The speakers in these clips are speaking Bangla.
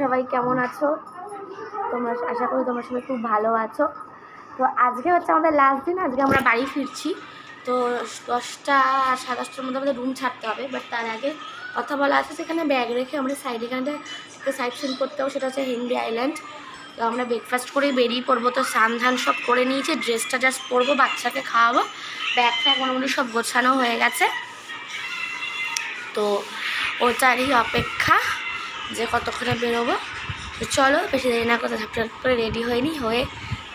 সবাই কেমন আছো? তোমরা আশা করি তোমরা সবাই খুব ভালো আছো। তো আজকে হচ্ছে আমাদের লাস্ট দিন, আজকে আমরা বাড়ি ফিরছি। তো 10টা 10:30টার মধ্যে আমাদের রুম ছাড়তে হবে, বাট তার আগে কথা বলা আছে সেখানে ব্যাগ রেখে আমরা এখানটা সাইট সিন করতে হবে, সেটা হচ্ছে হেনরি আইল্যান্ড। তো আমরা ব্রেকফাস্ট করেই বেরিয়ে পড়বো। তো স্নান ধান সব করে নিয়েছি, ড্রেসটা জাস্ট পরবো, বাচ্চাকে খাওয়াবো, ব্যাগ ফ্যাগ মোটামুটি সব গোছানো হয়ে গেছে। তো ওটারই অপেক্ষা যে কতক্ষণে বেরোবো। তো চলো বেশি দেরি না করতে ঝাপটাপ করে রেডি হয়ে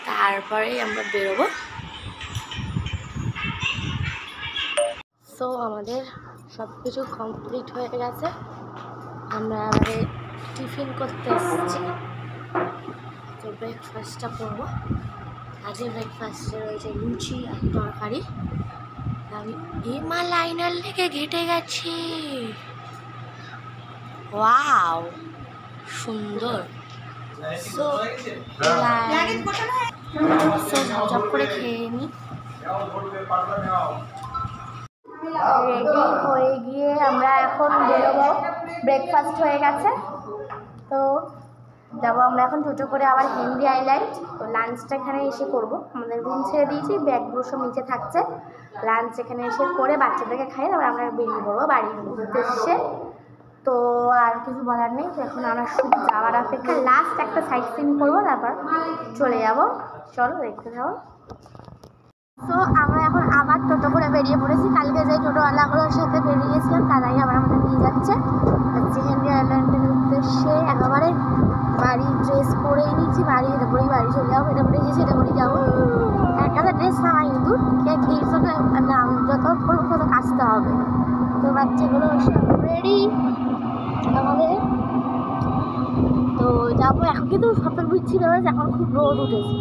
তারপরে আমরা বেরোবো। সো আমাদের সব কিছু কমপ্লিট হয়ে গেছে, আমরা এবারে টিফিন করতে এসেছি। তো ব্রেকফাস্টটা করবো। আজকে ব্রেকফাস্টে রয়েছে লুচি আর তরকারি। আমি লাইনার লেগে ঘেটে গেছি। ওয়াও সুন্দর। সো ঝপঝপ করে খেয়ে নিই। রেডি হয়ে গিয়ে আমরা এখন বেরোবো, ব্রেকফাস্ট হয়ে গেছে। তো যাবো আমরা এখন টোটো করে আবার হেনরি আইল্যান্ড। তো লাঞ্চটা এখানে এসে করবো, আমাদের রুম ছেড়ে দিয়েছি, ব্যাগগুলো সব নিচে থাকছে। লাঞ্চ এখানে এসে করে বাচ্চাদেরকে খাই, তারপর আমরা বেরিয়ে পড়বো বাড়ির উদ্দেশ্যে। তো আর কিছু বলার নেই। তো এখন আমরা শুধু যাওয়ার অপেক্ষা, লাস্ট একটা সাইট সিন করবো, তারপর চলে যাবো। চলো দেখতে যাবো। তো আমরা এখন আবার টোটো করে বেরিয়ে পড়েছি। কালকে যে টোটোওয়ালাগুলোর সাথে বেরিয়েছিলাম তারাই আবার আমাদের নিয়ে যাচ্ছে হেনরি আইল্যান্ডের উদ্দেশ্যে। একেবারে বাড়ি ড্রেস পরেই নিয়েছি, এটা পরেই বাড়ি চলে যাবো, এটা পরে গেছি, এটা পরেই যাবো। একটা ড্রেস নামাই কিন্তু এই জন্য যত করবো তত কাচতে হবে। তো বাচ্চাগুলো সব রেডি আমাদের। তো যাবো এখন, কিন্তু সবথেকে বিচ্ছিরি হয়েছে, এখন খুব রোদ উঠেছে।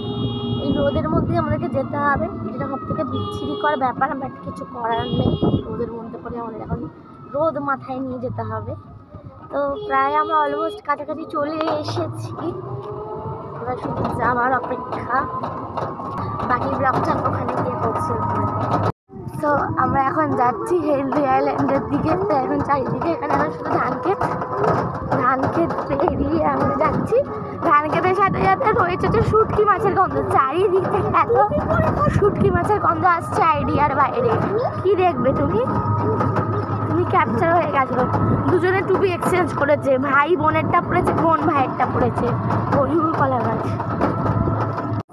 এই রোদের মধ্যে আমাদেরকে যেতে হবে, যেটা সব থেকে বিচ্ছিরিকর ব্যাপার। আমরা কিছু করার নেই, রোদের মধ্যে করে আমাদের এখন রোদ মাথায় নিয়ে যেতে হবে। তো প্রায় আমরা অলমোস্ট কাছাকাছি চলে এসেছি, এবার শুধু যাওয়ার অপেক্ষা। বাকি ব্লগটা ওখানে গিয়ে করছি। তো আমরা এখন যাচ্ছি হেনরি আইল্যান্ডের দিকে। তো এখন চারিদিকে এখানে এখন শুধু ধান ক্ষেত পেরিয়ে আমরা যাচ্ছি। ধান ক্ষেতের সাথে সাথে রয়েছে যে শুটকি মাছের গন্ধ, চারিদিক থেকে এত শুটকি মাছের গন্ধ আসছে আইডিয়ার বাইরে। কি দেখবে তুমি ক্যাপচার হয়ে গেছো। দুজনে টুপি এক্সচেঞ্জ করেছে, ভাই বোনেরটা পড়েছে, বোন ভাইয়েরটা পড়েছে, হরিউল কলা গাছ।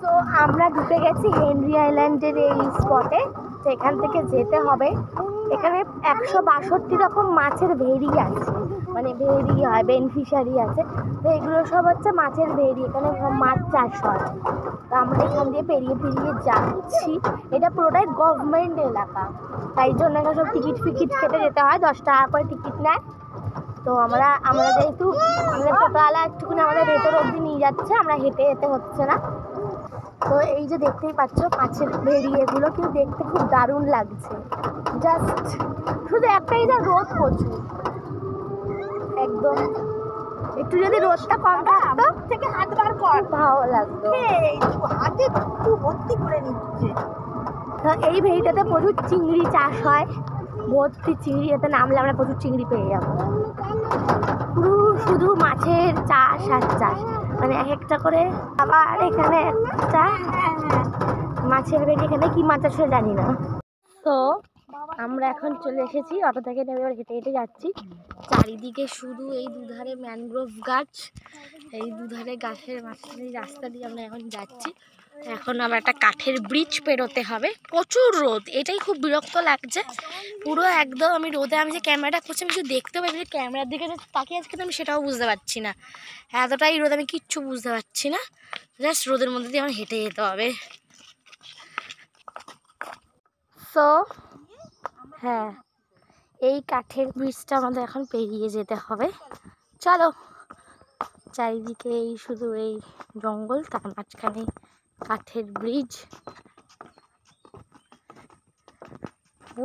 তো আমরা ঢুকে গেছি হেনরি আইল্যান্ডের এই স্পটে। তো এখান থেকে যেতে হবে, এখানে 162 রকম মাছের ভেড়ি আছে, মানে ভেড়ি হয়, বেনিফিশিয়ারি আছে। তো এগুলো সব হচ্ছে মাছের ভেড়ি, এখানে মাছ চাষ হয়। তো আমরা এখান দিয়ে পেরিয়ে যাচ্ছি। এটা পুরোটাই গভর্নমেন্ট এলাকা, তাই জন্য এখানে সব টিকিট কেটে যেতে হয়, 10 টাকা করে টিকিট নেয়। তো আমরা যেহেতু আমাদের টোটোওয়ালা একটুখানি আমাদের ভেতর অবধি নিয়ে যাচ্ছে, আমরা হেঁটে যেতে হচ্ছে না। তো এই যে দেখতেই পাচ্ছ মাছের ভেড়ি, এগুলো কিন্তু দেখতে খুব দারুণ লাগছে। জাস্ট শুধু একটাই যা রোদ প্রচুর, একদম একটু যদি রোদটা কম থাকতো থেকে হাত বার কর ভালো লাগতো। হাতে একটু ভর্তি করে নিচ্ছে। এই ভেড়িটাতে প্রচুর চিংড়ি চাষ হয়, ভর্তি চিংড়ি, এতে নামলে আমরা প্রচুর চিংড়ি পেয়ে যাবো। পুরো শুধু মাছের চাষ আর চাষ, মানে এক একটা করে। আবার এখানে একটা মাছের ভেড়ি, এখানে কি মাছ আছে জানি না। তো আমরা এখন চলে এসেছি, অটো থেকে নেমে হেঁটে হেঁটে যাচ্ছি। চারিদিকে শুধু এই দুধারে ম্যানগ্রোভ গাছ, এই দুধারে গাছের মাঝখানে রাস্তা দিয়ে আমরা এখন যাচ্ছি। এখন আবার একটা কাঠের ব্রিজ পেরোতে হবে, প্রচুর রোদ, এটাই খুব বিরক্ত লাগছে। পুরো একদম আমি রোদে, আমি যে ক্যামেরাটা করছি আমি কিছু দেখতে পাই, ক্যামেরার দিকে যে তাকিয়ে আজকে আমি সেটাও বুঝতে পারছি না, এতটাই রোদ, আমি কিচ্ছু বুঝতে পারছি না। জাস্ট রোদের মধ্যে দিয়ে আমার হেঁটে যেতে হবে। তো হ্যাঁ, এই কাঠের ব্রিজটা আমাদের এখন পেরিয়ে যেতে হবে। চলো, চারিদিকে এই শুধু এই জঙ্গল, তার মাঝখানে কাঠের ব্রিজ।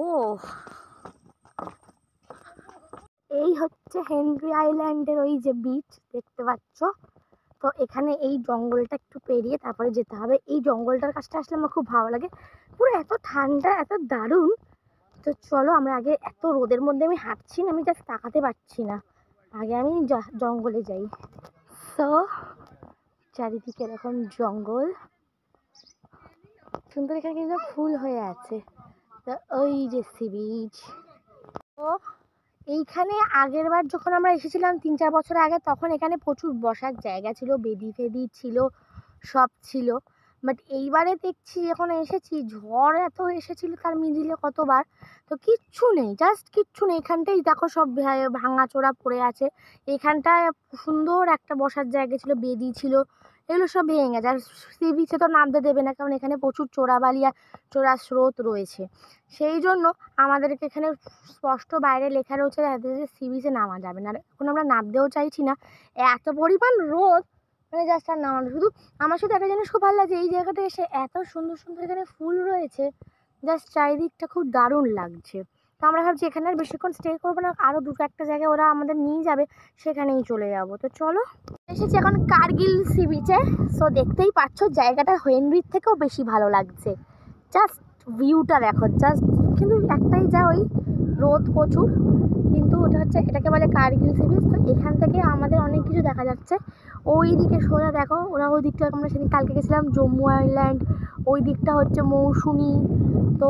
ও এই হচ্ছে হেনরি আইল্যান্ডের ওই যে বিচ দেখতে পাচ্ছ। তো এখানে এই জঙ্গলটা একটু পেরিয়ে তারপরে যেতে হবে। এই জঙ্গলটার কাছটা আসলে আমার খুব ভালো লাগে, পুরো এত ঠান্ডা, এত দারুণ। তো চলো, আমরা আগে, এত রোদের মধ্যে আমি হাঁটছি না, আমি জাস্ট তাকাতে পারছি না, আগে আমি জঙ্গলে যাই। সো চারিদিকে এরকম জঙ্গল, সুন্দর, এখানে কিন্তু ফুল হয়ে আছে। তো ওই যে সি বিচ। তো এইখানে আগের বার যখন আমরা এসেছিলাম 3-4 বছর আগে, তখন এখানে প্রচুর বসার জায়গা ছিল, বেদি ফেদি ছিল, সব ছিল। বাট এইবারে দেখছি যখন এসেছি, ঝড় এত এসেছিল তার মিডিলে কতবার, তো কিচ্ছু নেই, জাস্ট কিচ্ছু নেই। এখানটাই দেখো সব ভাঙাচোরা পড়ে আছে। এখানটায় সুন্দর একটা বসার জায়গা ছিল, বেদি ছিল, এগুলো সব ভেঙে গেছে। আর সি বিচে তো নামতে দেবে না, কারণ এখানে প্রচুর চোরাবালি আর চোরা স্রোত রয়েছে। সেই জন্য আমাদেরকে এখানে স্পষ্ট বাইরে লেখা রয়েছে যে সি বিচে নামা যাবে না। আর এখন আমরা নামতেও চাইছি না, এত পরিমাণ রোদ, মানে জাস্ট আর নামানো। আমার শুধু একটা জিনিস খুব ভালো লাগছে, এই জায়গাটা এসে এত সুন্দর সুন্দর এখানে ফুল রয়েছে, জাস্ট চারিদিকটা খুব দারুণ লাগছে। তো আমরা ভাবছি এখানে আর বেশিক্ষণ স্টে করবো না, আরও দুটো একটা জায়গায় ওরা আমাদের নিয়ে যাবে, সেখানেই চলে যাবো। তো চলো, এসেছি এখন কার্গিল সি বিচে। সো দেখতেই পাচ্ছ জায়গাটা হেনরির থেকেও বেশি ভালো লাগছে। জাস্ট ভিউটা দেখো, জাস্ট। কিন্তু একটাই যা, ওই রোদ প্রচুর, কিন্তু ওটা হচ্ছে, এটাকে বলে কার্গিল সি বিচ। তো এখান থেকে আমাদের অনেক কিছু দেখা যাচ্ছে। ওই দিকে সোজা দেখো, ওরা ওই দিকটা, আমরা সেদিন কালকে গেছিলাম জম্মু আইল্যান্ড, ওই দিকটা হচ্ছে মৌসুনি। তো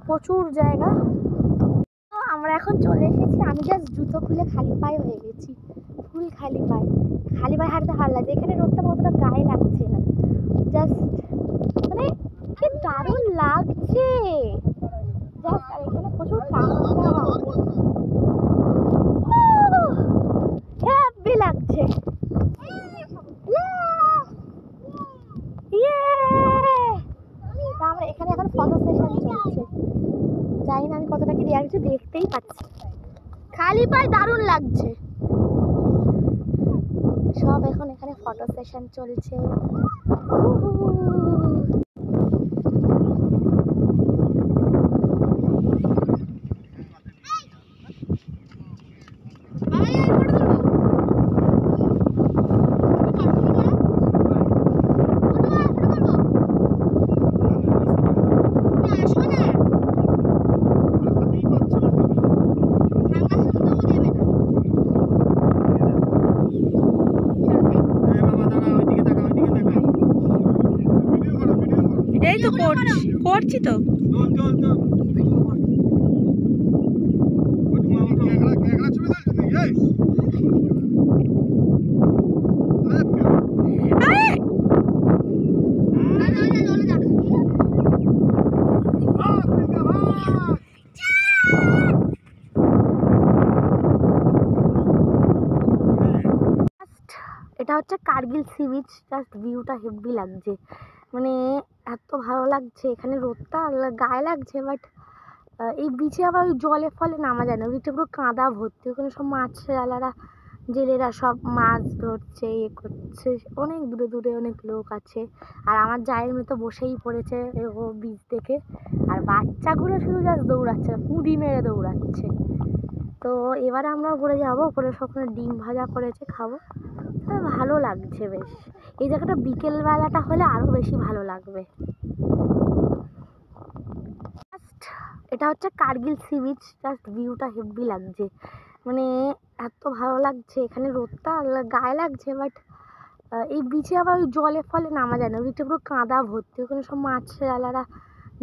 প্রচুর জায়গা। তো আমরা এখন চলে এসেছি, আমি জাস্ট জুতো খুলে খালি পায়ে হয়ে গেছি, ফুল খালি পায়ে। খালি পায়ে হাঁটতে ভালো লাগছে, এখানে রোদটা অতটা গায়ে লাগছে না, জাস্ট মানে কি দারুণ লাগছে জাস্ট। আর এখানে প্রচুর হ্যাপি লাগছে। আমরা এখানে এখন ফটো সেশন চলছে, জানি না আমি কতটা কি রিয়াক্ট, দেখতেই পাচ্ছি খালি পায়ে দারুণ লাগছে সব। এখন এখানে ফটো সেশন চলছে। এই তো করছি তো। এটা হচ্ছে কার্গিল সি বিচ, জাস্ট ভিউটা হেভি লাগছে, মানে এত ভালো লাগছে। এখানে রোদটা গায়ে লাগছে, বাট এই বিচে আবার ওই জলে ফলে নামা যায় না, ওই দিকটা পুরো কাদা ভর্তি, ওখানে সব মাছওয়ালারা, জেলেরা সব মাছ ধরছে, ইয়ে করছে, অনেক দূরে দূরে অনেক লোক আছে। আর আমার জায়ের মেয়ে তো বসেই পড়েছে ও বিচ দেখে, আর বাচ্চাগুলো শুধু জাস্ট দৌড়াচ্ছে, কুঁদি মেরে দৌড়াচ্ছে। তো এবারে আমরা উপরে যাবো, উপরে সবখানে ডিম ভাজা করেছে, খাবো, ভালো লাগছে বেশ। এই জায়গাটা বিকেলবেলাটা হলে আরও বেশি ভালো লাগবে। এটা হচ্ছে কার্গিল সি বিচ, জাস্ট ভিউটা হেভি লাগছে, মানে এত ভালো লাগছে। এখানে রোদটা গায়ে লাগছে, বাট এই বিচে আবার ওই জলে ফলে নামা যায় না, ওই দিকটা পুরো কাদা ভর্তি, ওখানে সব মাছওয়ালারা,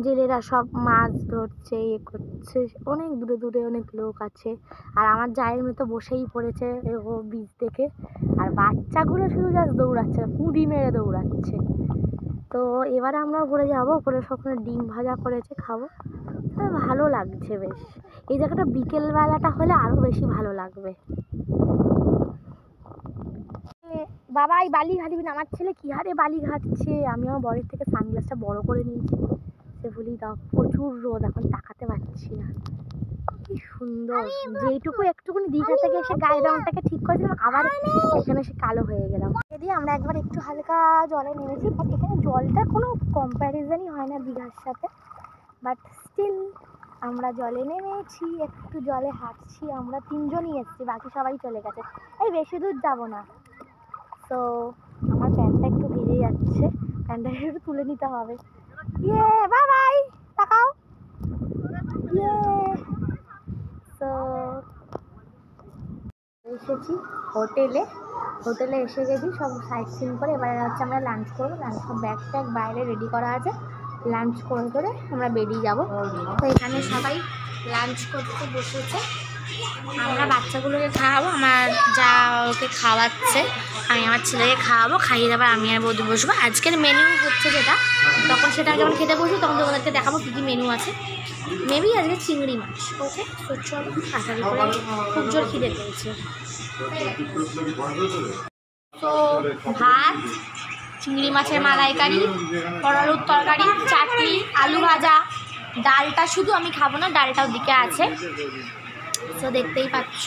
জেলেরা সব মাছ ধরছে, ইয়ে করছে, অনেক দূরে দূরে অনেক লোক আছে। আর আমার জায়ের মেয়ে তো বসেই পড়েছে ও বিচ দেখে, আর বাচ্চাগুলো শুধু জাস্ট দৌড়াচ্ছে, কুঁদি মেরে দৌড়াচ্ছে। তো এবারে আমরা উপরে যাবো, উপরে সবখানে ডিম ভাজা করেছে, খাবো, ভালো লাগছে বেশ। এই জায়গাটা বিকেলবেলাটা হলে আরও বেশি ভালো লাগবে। বাবা এই বালি ঘাটবি না, আমার ছেলে কি হারে বালি ঘাটছে। আমি আমার বরের থেকে সানগ্লাসটা বড় করে নিয়েছি, সে বলি দাও, প্রচুর রোদ, এখন তাকাতে পারছি না। কি সুন্দর, যেইটুকু একটুকুনি দীঘা থেকে এসে গায়ের রংটাকে ঠিক করেছিলাম, আবার এখানে এসে কালো হয়ে গেলাম। এদিকে আমরা একবার একটু হালকা জলে নেমেছি, বাট এখানে জলটা কোনো কম্প্যারিজনই হয় না দীঘার সাথে, বাট স্টিল আমরা জলে নেমেছি, একটু জলে হাঁটছি। আমরা 3জনই এসেছি, বাকি সবাই চলে গেছে, এই বেশি দূর যাবো না। তো আমার প্যান্টটা একটু ভিজে যাচ্ছে, প্যান্টটা একটু তুলে নিতে হবে। ইয়ে বাই বাই, তাকাও। ইয়ে তো এসেছি হোটেলে, হোটেলে এসে গেছি, সব সাইট সিন করে এবারে হচ্ছে আমরা লাঞ্চ করবো। লাঞ্চ ব্যাগ ট্যাগ বাইরে রেডি করা আছে, লাঞ্চ করে আমরা বেরিয়ে যাব। তো এখানে সবাই লাঞ্চ করতে বসেছে, আমরা বাচ্চাগুলোকে খাওয়াবো। আমার যা ওকে খাওয়াচ্ছে, আমি আমার ছেলেকে খাওয়াবো, খাইয়ে দেবার আমি আর বৌদি বসবো। আজকের মেনু হচ্ছে যেটা, তখন সেটা যখন খেতে বসবো তখন তোমাদেরকে দেখাবো কী কী মেনু আছে। মেবি আজকে চিংড়ি মাছ। ওকে, তো চলো তাড়াতাড়ি করে, খুব জোর খিদে পেয়েছে। তো ভাত, চিংড়ি মাছের মালাইকারি, পটলের তরকারি, চাটনি, আলু ভাজা, ডালটা শুধু আমি খাবো না, ডালটাও দিকে আছে। তো দেখতেই পাচ্ছ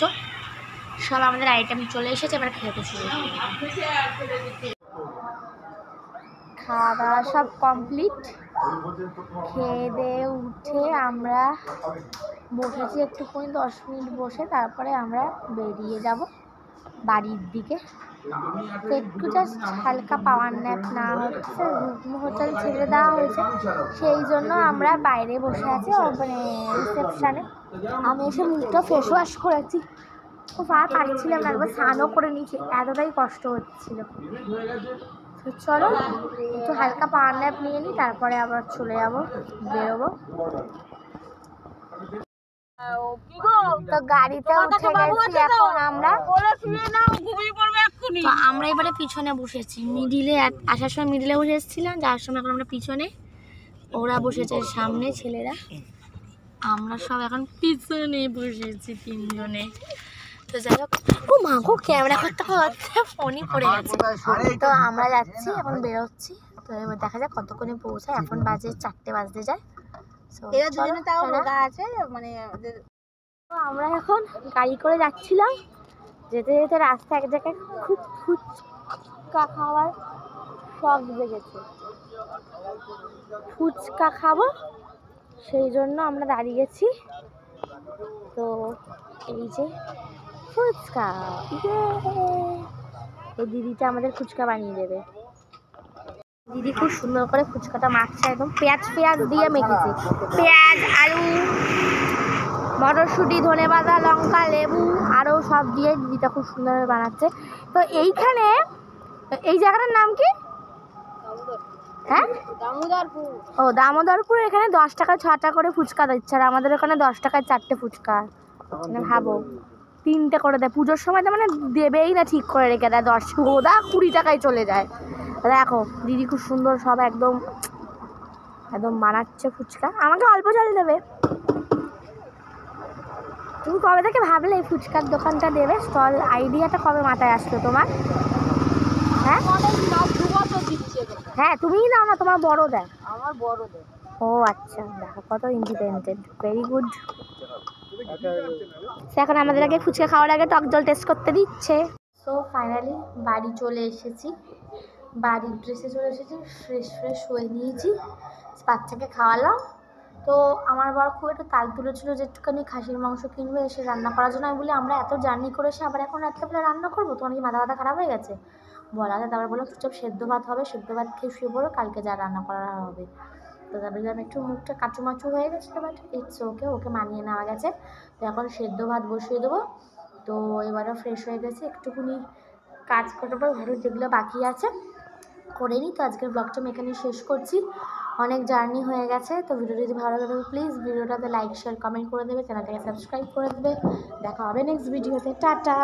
সব আমাদের আইটেম চলে এসেছে, এবার খেতে শুরু। খাওয়া দাওয়া সব কমপ্লিট, খেয়ে দিয়ে উঠে আমরা বসেছি একটুখানি 10 মিনিট বসে, তারপরে আমরা বেরিয়ে যাব বাড়ির দিকে। তো একটু জাস্ট হালকা পাওয়ার ন্যাপ না হচ্ছে, হোটেল ছেড়ে দেওয়া হয়েছে, সেই জন্য আমরা বাইরে বসে আছি মানে রিসেপশানে। আমি এসে মুখটা ফেস ওয়াশ করেছি, খুব আর পারছিলাম না, একবার স্নানও করে নিয়েছি, এতটাই কষ্ট হচ্ছিল। তো চলো একটু হালকা পাওয়ার ন্যাপ নিয়ে নিই, তারপরে আবার চলে যাবো, বেরোবো। তো গাড়িতে উঠে গেছি এখন আমরা। তো আমরা এবারে পিছনে বসেছি, মিডিলে আসার সময় মিডিলে বসে এসেছিলাম, যাওয়ার সময় এখন আমরা পিছনে, ওরা বসেছে সামনে ছেলেরা, আমরা সব এখন পিছনে বসেছি তিনজনে। তো যাই হোক, ও মা গো, ক্যামেরা করতে করতে ফোনই পড়ে গেছে। তো আমরা যাচ্ছি, এখন বেরোচ্ছি। তো এবার দেখা যাক কতক্ষণে পৌঁছায়, এখন বাজে 4টে বাজতে যায়। তো আমরা এখন গাড়ি করে যাচ্ছিলাম, যেতে যেতে রাস্তা এক জায়গায় খুব ফুচকা খাওয়ার শখ জেগেছে, ফুচকা খাবো, সেই জন্য আমরা দাঁড়িয়েছি। তো এই যে ফুচকা, এই দিদিটা আমাদের ফুচকা বানিয়ে দেবে। দিদি খুব সুন্দর করে ফুচকাটা মাখছে, একদম পেঁয়াজ দিয়ে মেখেছে, পেঁয়াজ, আলু, মটরশুঁটি, ধনেপাতা, লঙ্কা, লেবু আরও সব দিয়ে দিদিটা খুব সুন্দরভাবে বানাচ্ছে। তো এইখানে এই জায়গাটার নাম কি? হ্যাঁ, ও দামোদরপুর। এখানে 10 টাকায় 6টা করে ফুচকা দিচ্ছে, আর আমাদের ওখানে 10 টাকায় 4টে ফুচকা। মানে ভাবো, 3টে করে দেয় পুজোর সময়, তো মানে দেবেই না, ঠিক করে রেখে দেয় 10, ওদা 20 টাকায় চলে যায়। দেখো দিদি খুব সুন্দর সব একদম একদম বানাচ্ছে ফুচকা, আমাকে অল্প জল দেবে। তুমি কবে থেকে ভাবলে এই ফুচকার দোকানটা দেবে, স্টল আইডিয়াটা কবে মাথায় আসলো তোমার? হ্যাঁ হ্যাঁ, তুমিই দাও না, তোমার বড় দেয়। আমার বড় দেয়। ও আচ্ছা, দেখো কত ইন্ডিপেন্ডেন্ট, ভেরি গুড। এখন আমাদের আগে ফুচকা খাওয়ার আগে টক জল টেস্ট করতে দিচ্ছে। সো ফাইনালি বাড়ি চলে এসেছি, বাড়ির ড্রেসে চলে এসেছি, ফ্রেশ হয়ে নিয়েছি, বাচ্চাকে খাওয়ালাম। তো আমার বর খুব একটু তাল তুলেছিল যে একটুখানি খাসির মাংস কিনবে এসে রান্না করার জন্য। আমি বলি আমরা এত জার্নি করে এসে আবার এখন রাত্রেবেলা রান্না করবো, তোমার কি মাথা খারাপ হয়ে গেছে বলা যায়। তারপর বলো চুপচাপ সেদ্ধ ভাত হবে, সেদ্ধ ভাত খেয়ে শুয়ে পড়ো, কালকে যা রান্না করা হবে। তো তারপরে আমি একটু মুখটা কাচুমাচু হয়ে গেছিলো, বাট ইটস ওকে মানিয়ে নেওয়া গেছে। তো এখন সেদ্ধ ভাত বসিয়ে দেবো। তো এবারও ফ্রেশ হয়ে গেছি, একটুখানি কাজ করার পর ঘরের যেগুলো বাকি আছে করে নিই। তো আজকের ব্লগটা আমি এখানে শেষ করছি, অনেক জার্নি হয়ে গেছে। তো ভিডিওটা যদি ভালো লাগে প্লিজ ভিডিওটাতে লাইক শেয়ার কমেন্ট করে দেবে, চ্যানেলটাকে সাবস্ক্রাইব করে দেবে। দেখা হবে নেক্সট ভিডিওতে, টাটা।